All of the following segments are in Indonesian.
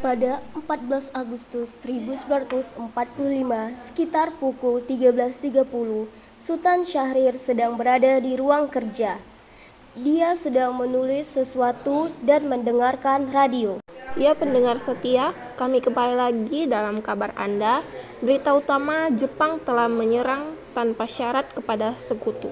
Pada 14 Agustus 1945, sekitar pukul 13.30, Sultan Syahrir sedang berada di ruang kerja. Dia sedang menulis sesuatu dan mendengarkan radio. Ya pendengar setia, kami kembali lagi dalam kabar Anda. Berita utama, Jepang telah menyerang tanpa syarat kepada sekutu.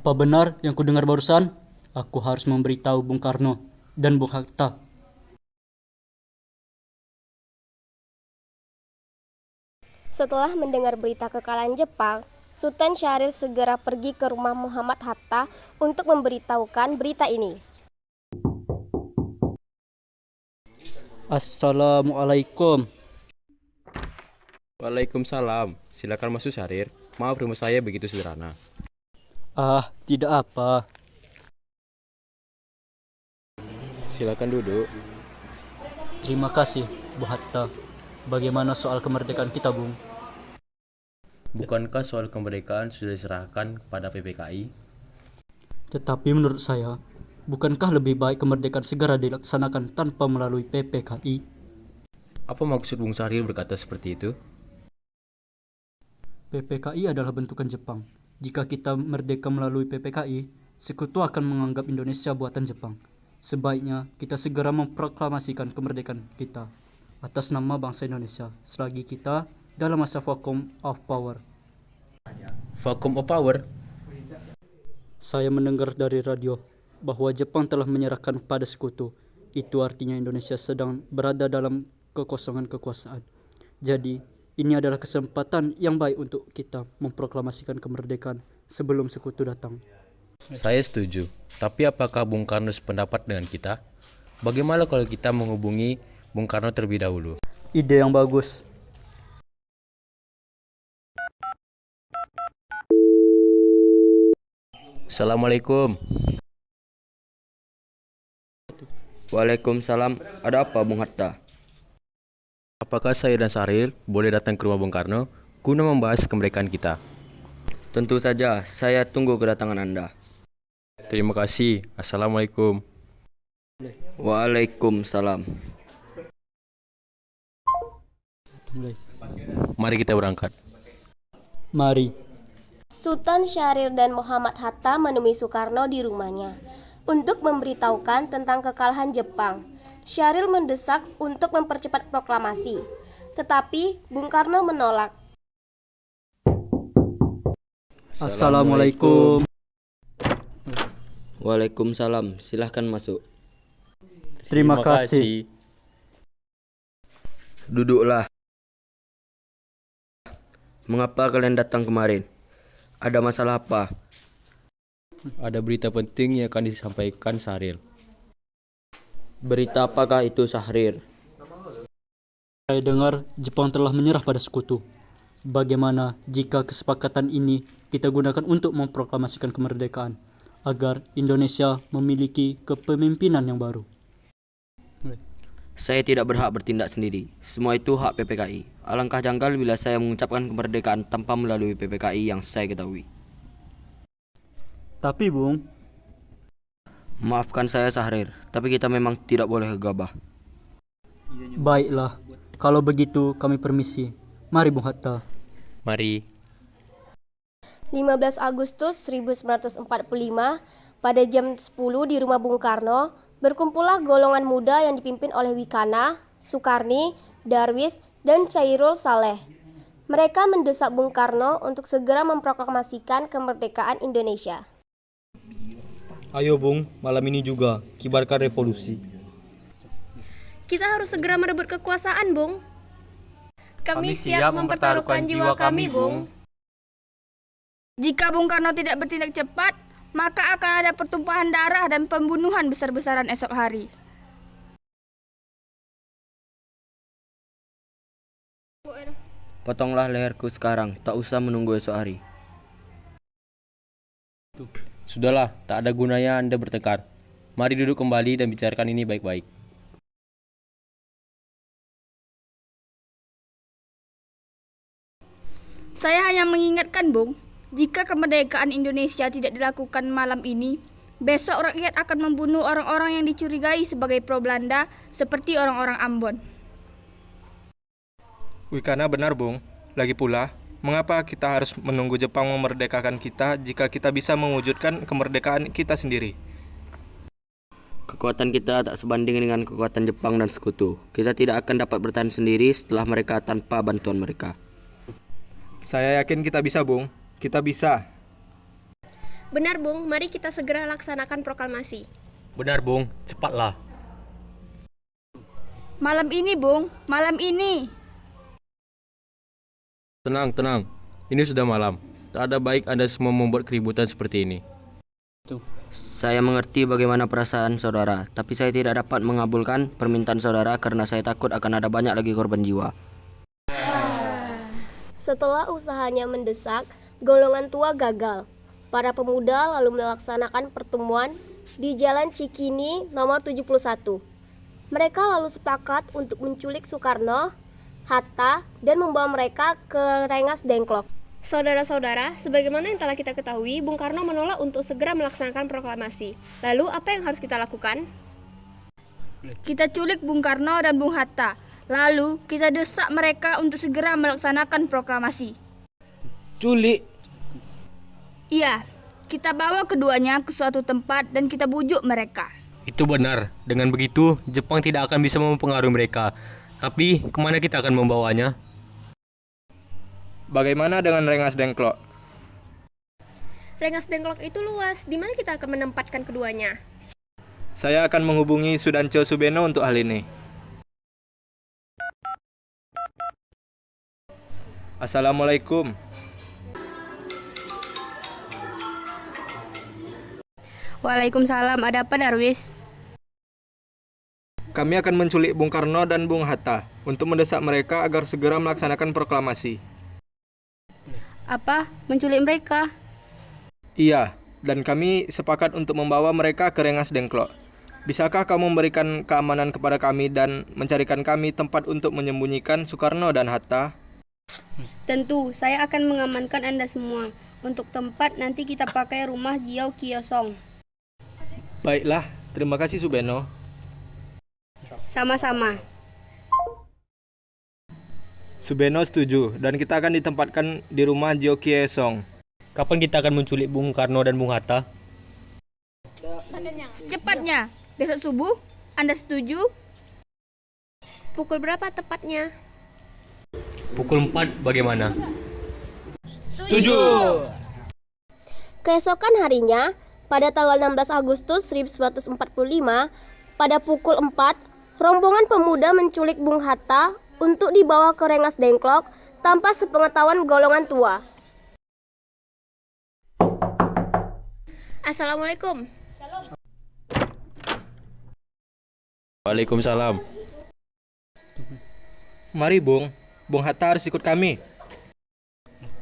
Apa benar yang kudengar barusan? Aku harus memberitahu Bung Karno dan Bung Hatta. Setelah mendengar berita kekalahan Jepang, Sultan Syahrir segera pergi ke rumah Muhammad Hatta untuk memberitahukan berita ini. Assalamualaikum. Waalaikumsalam. Silakan masuk Syahrir. Maaf rumah saya begitu sederhana. Tidak apa. Silakan duduk. Terima kasih, Bung Hatta. Bagaimana soal kemerdekaan kita, Bung? Bukankah soal kemerdekaan sudah diserahkan kepada PPKI? Tetapi menurut saya, bukankah lebih baik kemerdekaan segera dilaksanakan tanpa melalui PPKI? Apa maksud Bung Syahrir berkata seperti itu? PPKI adalah bentukan Jepang. Jika kita merdeka melalui PPKI, sekutu akan menganggap Indonesia buatan Jepang. Sebaiknya kita segera memproklamasikan kemerdekaan kita atas nama bangsa Indonesia selagi kita dalam masa vacuum of power. Vacuum of power? Saya mendengar dari radio bahwa Jepang telah menyerahkan pada sekutu. Itu artinya Indonesia sedang berada dalam kekosongan kekuasaan. Jadi, ini adalah kesempatan yang baik untuk kita memproklamasikan kemerdekaan sebelum sekutu datang. Saya setuju. Tapi apakah Bung Karno sependapat dengan kita? Bagaimana kalau kita menghubungi Bung Karno terlebih dahulu? Ide yang bagus. Assalamualaikum. Waalaikumsalam. Ada apa, Bung Hatta? Apakah saya dan Syahrir boleh datang ke rumah Bung Karno guna membahas kemerdekaan kita? Tentu saja, saya tunggu kedatangan Anda. Terima kasih. Assalamualaikum. Waalaikumsalam. Mari kita berangkat. Mari. Sultan Syahrir dan Muhammad Hatta menemui Soekarno di rumahnya untuk memberitahukan tentang kekalahan Jepang. Syahrir mendesak untuk mempercepat proklamasi, tetapi Bung Karno menolak. Assalamualaikum. Waalaikumsalam. Silahkan masuk. Terima kasih. Duduklah. Mengapa kalian datang kemarin? Ada masalah apa? Ada berita penting yang akan disampaikan Syahrir. Berita apakah itu, Syahrir? Saya dengar Jepang telah menyerah pada sekutu. Bagaimana jika kesepakatan ini kita gunakan untuk memproklamasikan kemerdekaan agar Indonesia memiliki kepemimpinan yang baru? Saya tidak berhak bertindak sendiri. Semua itu hak PPKI. Alangkah janggal bila saya mengucapkan kemerdekaan tanpa melalui PPKI yang saya ketahui. Tapi Bung, Maafkan saya, Syahrir, tapi kita memang tidak boleh gegabah. baiklah. Kalau begitu kami permisi. Mari Bung Hatta. Mari. 15 Agustus 1945, pada jam 10 di rumah Bung Karno, berkumpullah golongan muda yang dipimpin oleh Wikana, Sukarni, Darwis, dan Chairul Saleh. Mereka mendesak Bung Karno untuk segera memproklamasikan kemerdekaan Indonesia. Ayo Bung, malam ini juga kibarkan revolusi. Kita harus segera merebut kekuasaan, Bung. Kami siap mempertaruhkan jiwa kami, Bung. Jika Bung Karno tidak bertindak cepat, maka akan ada pertumpahan darah dan pembunuhan besar-besaran esok hari. Potonglah leherku sekarang, tak usah menunggu esok hari. Sudahlah, tak ada gunanya Anda bertengkar. Mari duduk kembali dan bicarakan ini baik-baik. Saya hanya mengingatkan, Bung, jika kemerdekaan Indonesia tidak dilakukan malam ini, besok rakyat akan membunuh orang-orang yang dicurigai sebagai pro-Belanda seperti orang-orang Ambon. Wikana benar, Bung. Lagi pula, mengapa kita harus menunggu Jepang memerdekakan kita jika kita bisa mewujudkan kemerdekaan kita sendiri? Kekuatan kita tak sebanding dengan kekuatan Jepang dan sekutu. Kita tidak akan dapat bertahan sendiri setelah mereka tanpa bantuan mereka. Saya yakin kita bisa, Bung. Kita bisa. Benar, Bung. Mari kita segera laksanakan proklamasi. Benar, Bung. Cepatlah. Malam ini, Bung. Malam ini. Tenang, tenang. Ini sudah malam. Tak ada baik Anda semua membuat keributan seperti ini. Saya mengerti bagaimana perasaan saudara, tapi saya tidak dapat mengabulkan permintaan saudara karena saya takut akan ada banyak lagi korban jiwa. Setelah usahanya mendesak, golongan tua gagal. Para pemuda lalu melaksanakan pertemuan di Jalan Cikini nomor 71. Mereka lalu sepakat untuk menculik Soekarno, Hatta, dan membawa mereka ke Rengas Dengklok. Saudara-saudara, sebagaimana yang telah kita ketahui, Bung Karno menolak untuk segera melaksanakan proklamasi. Lalu, apa yang harus kita lakukan? Kita culik Bung Karno dan Bung Hatta. Lalu, kita desak mereka untuk segera melaksanakan proklamasi. Culik? Iya, kita bawa keduanya ke suatu tempat dan kita bujuk mereka. Itu benar. Dengan begitu, Jepang tidak akan bisa mempengaruhi mereka. Tapi, kemana kita akan membawanya? Bagaimana dengan Rengas Dengklok? Rengas Dengklok itu luas. Di mana kita akan menempatkan keduanya? Saya akan menghubungi Sudancho Subeno untuk hal ini. Assalamualaikum. Waalaikumsalam, ada apa Darwis? Kami akan menculik Bung Karno dan Bung Hatta untuk mendesak mereka agar segera melaksanakan proklamasi. Apa? Menculik mereka? Iya, dan kami sepakat untuk membawa mereka ke Rengas Dengklok. Bisakah kamu memberikan keamanan kepada kami dan mencarikan kami tempat untuk menyembunyikan Soekarno dan Hatta? Tentu, saya akan mengamankan Anda semua. Untuk tempat, nanti kita pakai rumah Jiao Kiosong. Baiklah, terima kasih Subeno. Sama-sama. Subeno setuju, dan kita akan ditempatkan di rumah Jio Kiesong. Kapan kita akan menculik Bung Karno dan Bung Hatta? Secepatnya. Besok subuh, Anda setuju? Pukul berapa tepatnya? Pukul 4 bagaimana? Setuju! Keesokan harinya, pada tanggal 16 Agustus 1945, pada pukul 4, rombongan pemuda menculik Bung Hatta untuk dibawa ke Rengas Dengklok tanpa sepengetahuan golongan tua. Assalamualaikum. Waalaikumsalam. Mari Bung Hatta harus ikut kami.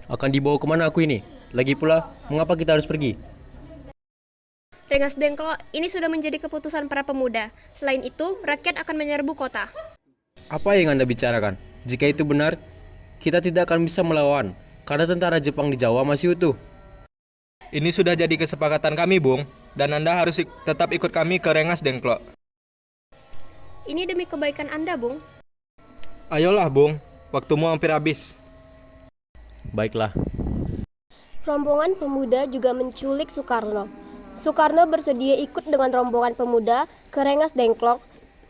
Akan dibawa kemana aku ini? Lagi pula, mengapa kita harus pergi? Rengas Dengklok ini sudah menjadi keputusan para pemuda. Selain itu, rakyat akan menyerbu kota. Apa yang Anda bicarakan? Jika itu benar, kita tidak akan bisa melawan, karena tentara Jepang di Jawa masih utuh. Ini sudah jadi kesepakatan kami, Bung, dan Anda harus tetap ikut kami ke Rengas Dengklok. Ini demi kebaikan Anda, Bung. Ayolah, Bung, waktumu hampir habis. Baiklah. Rombongan pemuda juga menculik Soekarno. Soekarno bersedia ikut dengan rombongan pemuda ke Rengas Dengklok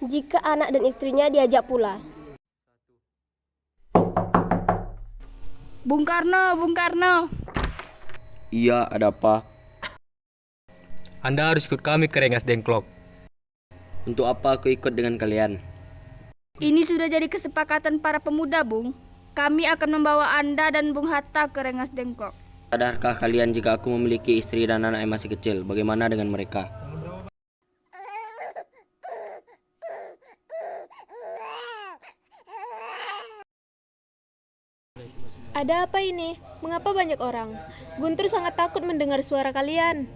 jika anak dan istrinya diajak pula. Bung Karno, Bung Karno. Iya, ada apa? Anda harus ikut kami ke Rengas Dengklok. Untuk apa aku ikut dengan kalian? Ini sudah jadi kesepakatan para pemuda, Bung. Kami akan membawa Anda dan Bung Hatta ke Rengas Dengklok. Sadarkah kalian jika aku memiliki istri dan anak yang masih kecil? Bagaimana dengan mereka? Ada apa ini? Mengapa banyak orang? Guntur sangat takut mendengar suara kalian.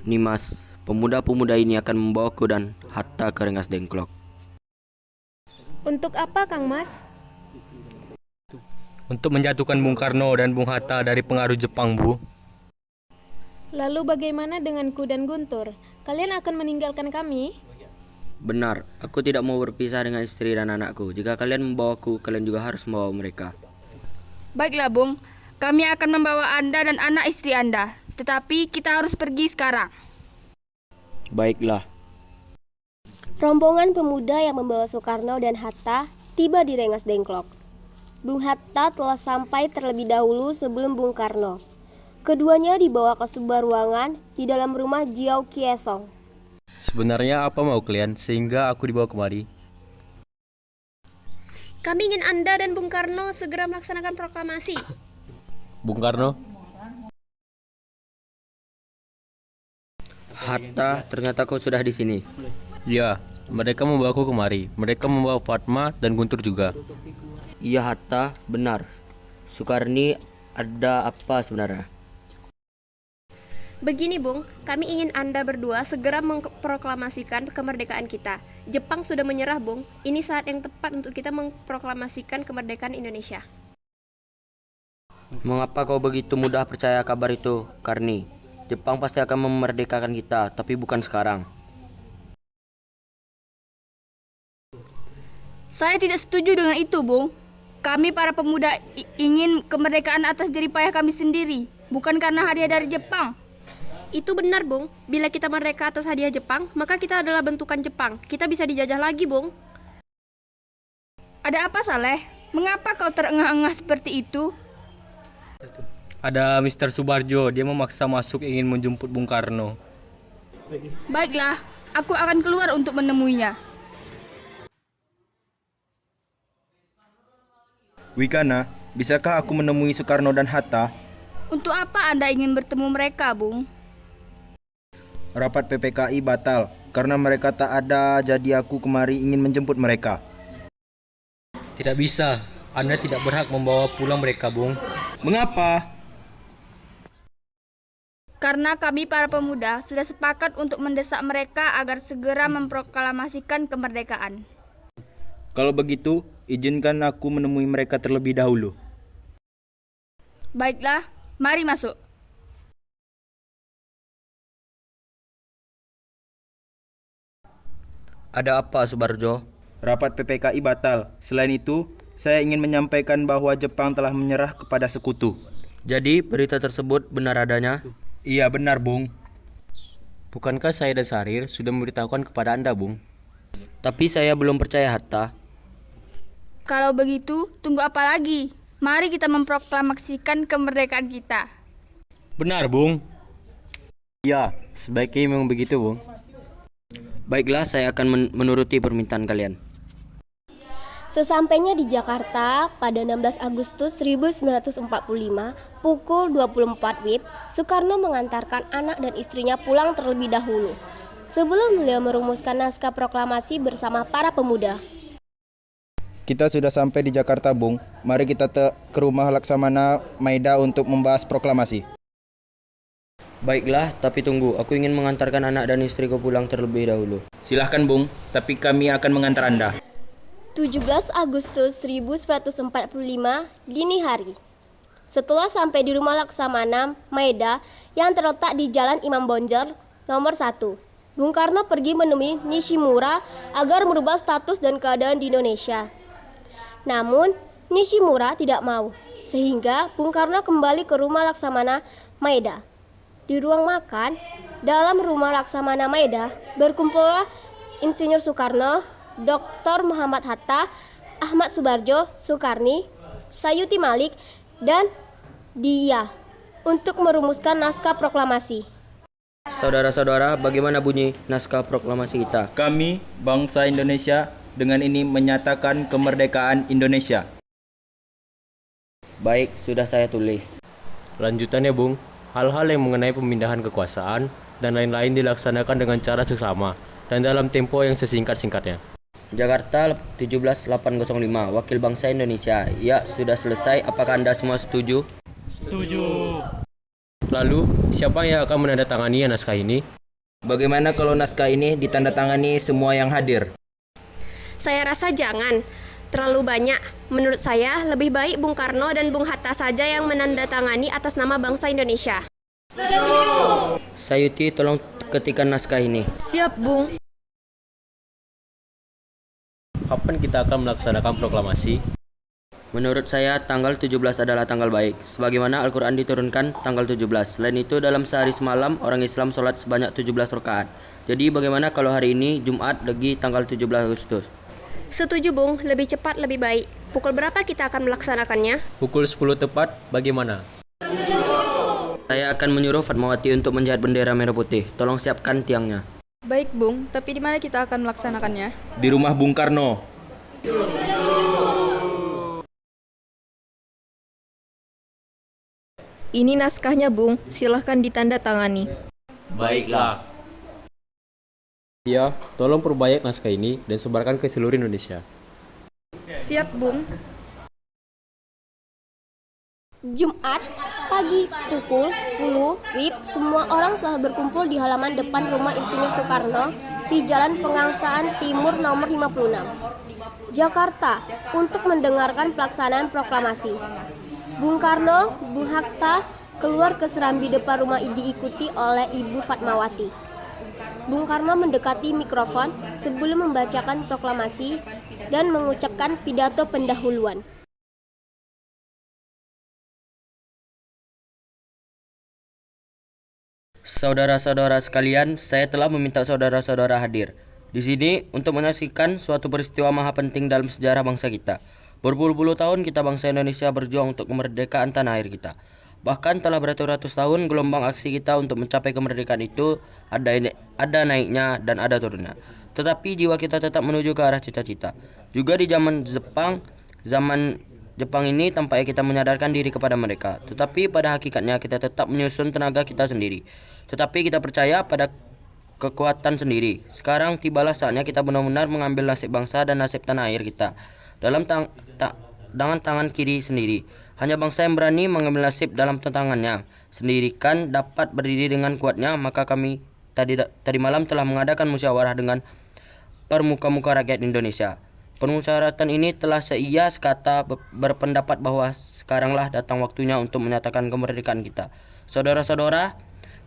Nimas, pemuda-pemuda ini akan membawaku dan Hatta ke Rengas Dengklok. Untuk apa, Kang Mas? untuk menjatuhkan Bung Karno dan Bung Hatta dari pengaruh Jepang, Bu. Lalu bagaimana denganku dan Guntur? Kalian akan meninggalkan kami? Benar, aku tidak mau berpisah dengan istri dan anakku. Jika kalian membawaku, kalian juga harus membawa mereka. Baiklah, Bung. Kami akan membawa Anda dan anak istri Anda. Tetapi kita harus pergi sekarang. Baiklah. Rombongan pemuda yang membawa Soekarno dan Hatta tiba di Rengas Dengklok. Bung Hatta telah sampai terlebih dahulu sebelum Bung Karno. Keduanya dibawa ke sebuah ruangan di dalam rumah Jiao Kiesong. Sebenarnya apa mau kalian sehingga aku dibawa kemari? Kami ingin Anda dan Bung Karno segera melaksanakan proklamasi. Bung Karno? Hatta, ternyata kau sudah di sini. Ya, mereka membawaku kemari. Mereka membawa Fatma dan Guntur juga. Iya Hatta, benar. Sukarni, ada apa sebenarnya? Begini Bung, kami ingin Anda berdua segera memproklamasikan kemerdekaan kita. Jepang sudah menyerah Bung, ini saat yang tepat untuk kita memproklamasikan kemerdekaan Indonesia. Mengapa kau begitu mudah percaya kabar itu, Karni? Jepang pasti akan memerdekakan kita, tapi bukan sekarang. Saya tidak setuju dengan itu, Bung. Kami para pemuda ingin kemerdekaan atas jeripayah kami sendiri, bukan karena hadiah dari Jepang. Itu benar Bung, bila kita merdeka atas hadiah Jepang, maka kita adalah bentukan Jepang. Kita bisa dijajah lagi Bung. Ada apa, Saleh? Mengapa kau terengah-engah seperti itu? Ada Mr. Subarjo, dia memaksa masuk ingin menjemput Bung Karno. Baiklah, aku akan keluar untuk menemuinya. Wikana, bisakah aku menemui Soekarno dan Hatta? Untuk apa Anda ingin bertemu mereka, Bung? Rapat PPKI batal karena mereka tak ada, jadi aku kemari ingin menjemput mereka. Tidak bisa, Anda tidak berhak membawa pulang mereka, Bung. Mengapa? Karena kami para pemuda sudah sepakat untuk mendesak mereka agar segera memproklamasikan kemerdekaan. Kalau begitu, izinkan aku menemui mereka terlebih dahulu. Baiklah, mari masuk. Ada apa Subarjo? Rapat PPKI batal. Selain itu, saya ingin menyampaikan bahwa Jepang telah menyerah kepada sekutu. Jadi berita tersebut benar adanya? Iya benar, Bung. Bukankah saya dan Sarir sudah memberitahukan kepada Anda, Bung? Tapi saya belum percaya Hatta. Kalau begitu, tunggu apa lagi? Mari kita memproklamasikan kemerdekaan kita. Benar, Bung. Ya, sebaiknya memang begitu, Bung. Baiklah, saya akan menuruti permintaan kalian. Sesampainya di Jakarta pada 16 Agustus 1945 pukul 24 WIB, Soekarno mengantarkan anak dan istrinya pulang terlebih dahulu sebelum beliau merumuskan naskah proklamasi bersama para pemuda. Kita sudah sampai di Jakarta, Bung. Mari kita ke rumah Laksamana Maeda untuk membahas proklamasi. Baiklah, tapi tunggu, aku ingin mengantarkan anak dan istriku pulang terlebih dahulu. Silahkan, Bung, tapi kami akan mengantar Anda. 17 Agustus 1945 dini hari. Setelah sampai di rumah Laksamana Maeda yang terletak di Jalan Imam Bonjol nomor 1, Bung Karno pergi menemui Nishimura agar merubah status dan keadaan di Indonesia. Namun, Nishimura tidak mau, sehingga Bung Karno kembali ke rumah Laksamana Maeda. Di ruang makan, dalam rumah Laksamana Maeda, berkumpullah Insinyur Soekarno, Dr. Muhammad Hatta, Ahmad Subarjo, Sukarni, Sayuti Malik, dan Dia untuk merumuskan naskah proklamasi. Saudara-saudara, bagaimana bunyi naskah proklamasi kita? Kami, bangsa Indonesia, dengan ini menyatakan kemerdekaan Indonesia. Baik, sudah saya tulis. Lanjutannya, Bung. Hal-hal yang mengenai pemindahan kekuasaan dan lain-lain dilaksanakan dengan cara seksama dan dalam tempo yang sesingkat-singkatnya. Jakarta 17.805, Wakil Bangsa Indonesia. Ya, sudah selesai. Apakah Anda semua setuju? Setuju. Lalu, siapa yang akan menandatangani naskah ini? Bagaimana kalau naskah ini ditandatangani semua yang hadir? Saya rasa jangan. terlalu banyak. Menurut saya, lebih baik Bung Karno dan Bung Hatta saja yang menandatangani atas nama bangsa Indonesia. Sayuti, tolong ketikan naskah ini. Siap, Bung. Kapan kita akan melaksanakan proklamasi? Menurut saya, tanggal 17 adalah tanggal baik. Sebagaimana Al-Quran diturunkan tanggal 17. Selain itu, dalam sehari semalam, orang Islam sholat sebanyak 17 rakaat. Jadi, bagaimana kalau hari ini, Jumat, lagi tanggal 17 Agustus? Setuju, Bung. Lebih cepat, lebih baik. Pukul berapa kita akan melaksanakannya? Pukul 10 tepat, bagaimana? Saya akan menyuruh Fatmawati untuk menjahit bendera merah putih. Tolong siapkan tiangnya. Baik, Bung. Tapi di mana kita akan melaksanakannya? Di rumah Bung Karno. Ini naskahnya, Bung. Silahkan ditanda tangani. Baiklah. Ya, tolong perbanyak naskah ini dan sebarkan ke seluruh Indonesia. Siap, Bung. Jumat pagi pukul 10 WIB, semua orang telah berkumpul di halaman depan rumah Insinyur Soekarno di Jalan Pengangsaan Timur nomor 56, Jakarta, untuk mendengarkan pelaksanaan proklamasi. Bung Karno, Bung Hatta keluar ke serambi depan rumah diikuti oleh Ibu Fatmawati. Bung Karno mendekati mikrofon sebelum membacakan proklamasi dan mengucapkan pidato pendahuluan. Saudara-saudara sekalian, saya telah meminta saudara-saudara hadir di sini untuk menyaksikan suatu peristiwa maha penting dalam sejarah bangsa kita. Berpuluh-puluh tahun kita bangsa Indonesia berjuang untuk kemerdekaan tanah air kita. Bahkan telah beratus-ratus tahun gelombang aksi kita untuk mencapai kemerdekaan itu ada naiknya dan ada turunnya. Tetapi jiwa kita tetap menuju ke arah cita-cita. Juga di zaman Jepang ini tampaknya kita menyadarkan diri kepada mereka. Tetapi pada hakikatnya kita tetap menyusun tenaga kita sendiri. Tetapi kita percaya pada kekuatan sendiri. Sekarang tibalah saatnya kita benar-benar mengambil nasib bangsa dan nasib tanah air kita dalam dengan tangan kiri sendiri. Hanya bangsa yang berani mengambil nasib dalam tangannya sendiri kan dapat berdiri dengan kuatnya. Maka kami tadi malam telah mengadakan musyawarah dengan permuka-muka rakyat Indonesia. Permusyawaratan ini telah seia sekata berpendapat bahwa sekaranglah datang waktunya untuk menyatakan kemerdekaan kita. Saudara-saudara,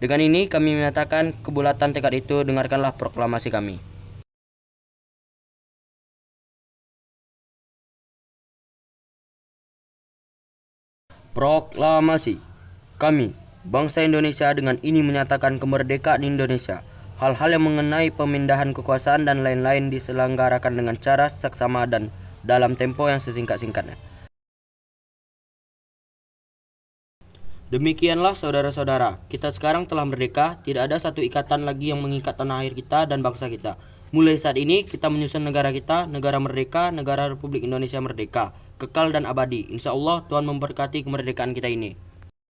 dengan ini kami menyatakan kebulatan tekad itu. Dengarkanlah proklamasi kami. Proklamasi. Kami, bangsa Indonesia, dengan ini menyatakan kemerdekaan Indonesia. Hal-hal yang mengenai pemindahan kekuasaan dan lain-lain diselenggarakan dengan cara seksama dan dalam tempo yang sesingkat-singkatnya. Demikianlah saudara-saudara, kita sekarang telah merdeka. Tidak ada satu ikatan lagi yang mengikat tanah air kita dan bangsa kita. Mulai saat ini kita menyusun negara kita, negara merdeka, negara Republik Indonesia merdeka, kekal dan abadi. Insya Allah Tuhan memberkati kemerdekaan kita ini.